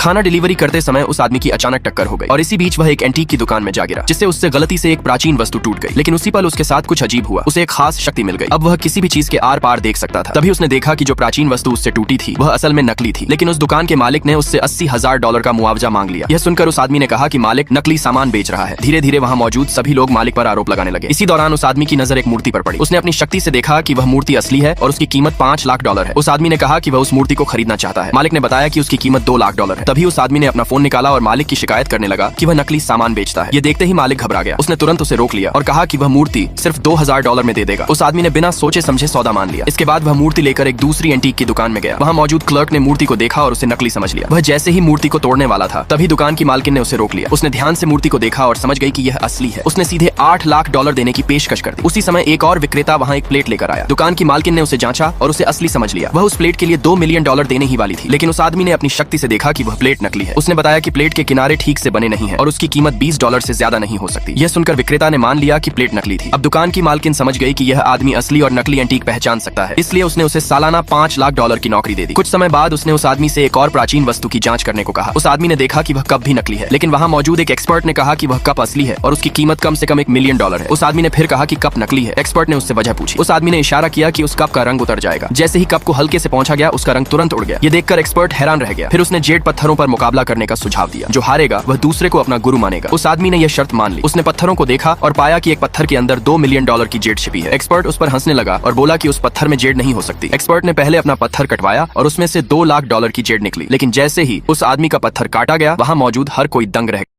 खाना डिलीवरी करते समय उस आदमी की अचानक टक्कर हो गई और इसी बीच वह एक एंटीक की दुकान में जा गिरा, जिससे उससे गलती से एक प्राचीन वस्तु टूट गई। लेकिन उसी पल उसके साथ कुछ अजीब हुआ, उसे एक खास शक्ति मिल गई। अब वह किसी भी चीज के आर पार देख सकता था। तभी उसने देखा कि जो प्राचीन वस्तु उससे टूटी थी वह असल में नकली थी, लेकिन उस दुकान के मालिक ने उससे $80,000 का मुआवजा मांग लिया। यह सुनकर उस आदमी ने कहा कि मालिक नकली सामान बेच रहा है। धीरे धीरे वहाँ मौजूद सभी लोग मालिक पर आरोप लगाने लगे। इसी दौरान उस आदमी की नजर एक मूर्ति पर पड़ी। उसने अपनी शक्ति से देखा कि वह मूर्ति असली है और उसकी कीमत $5 लाख है। उस आदमी ने कहा कि वह उस मूर्ति को खरीदना चाहता है। मालिक ने बताया कि उसकी कीमत $2 लाख है। तभी उस आदमी ने अपना फोन निकाला और मालिक की शिकायत करने लगा कि वह नकली सामान बेचता है। ये देखते ही मालिक घबरा गया। उसने तुरंत उसे रोक लिया और कहा कि वह मूर्ति सिर्फ $2,000 में दे देगा। उस आदमी ने बिना सोचे समझे सौदा मान लिया। इसके बाद वह मूर्ति लेकर एक दूसरी एंटीक की दुकान में गया। वहाँ मौजूद क्लर्क ने मूर्ति को देखा और उसे नकली समझ लिया। वह जैसे ही मूर्ति को तोड़ने वाला था तभी दुकान की मालकिन ने उसे रोक लिया। उसने ध्यान से मूर्ति को देखा और समझ गई कि यह असली है। उसने सीधे $8 लाख देने की पेशकश कर दी। उसी समय एक और विक्रेता वहाँ एक प्लेट लेकर आया। दुकान की मालकिन ने उसे जांचा और उसे असली समझ लिया। वह उस प्लेट के लिए $2 मिलियन देने ही वाली थी, लेकिन उस आदमी ने अपनी शक्ति से देखा कि वह प्लेट नकली है। उसने बताया कि प्लेट के किनारे ठीक से बने नहीं है और उसकी कीमत $20 से ज्यादा नहीं हो सकती। यह सुनकर विक्रेता ने मान लिया कि प्लेट नकली थी। अब दुकान की मालकिन समझ गई कि यह आदमी असली और नकली एंटीक पहचान सकता है, इसलिए उसने उसे सालाना $5 लाख की नौकरी दे दी। कुछ समय बाद उसने उस आदमी से एक और प्राचीन वस्तु की जांच करने को कहा। उस आदमी ने देखा कि वह कप भी नकली है, लेकिन वहाँ मौजूद एक एक्सपर्ट ने कहा कि वह कप असली है और उसकी कीमत कम से कम $1 मिलियन है। उस आदमी ने फिर कहा कि कप नकली है। एक्सपर्ट ने उससे वजह पूछी। उस आदमी ने इशारा किया कि उस कप का रंग उतर जाएगा। जैसे ही कप को हल्के से पहुंचा गया उसका रंग तुरंत उड़ गया। ये देखकर एक्सपर्ट हैरान रह गया। फिर उसने जेड पत्थरों पर मुकाबला करने का सुझाव दिया। जो हारेगा वह दूसरे को अपना गुरु मानेगा। उस आदमी ने यह शर्त मान ली। उसने पत्थरों को देखा और पाया कि एक पत्थर के अंदर $2 मिलियन की जेड छिपी है। एक्सपर्ट उस पर हंसने लगा और बोला कि उस पत्थर में जेड नहीं हो सकती। एक्सपर्ट ने पहले अपना पत्थर कटवाया और उसमें से $2 लाख की जेड निकली, लेकिन जैसे ही उस आदमी का पत्थर काटा गया वहाँ मौजूद हर कोई दंग रह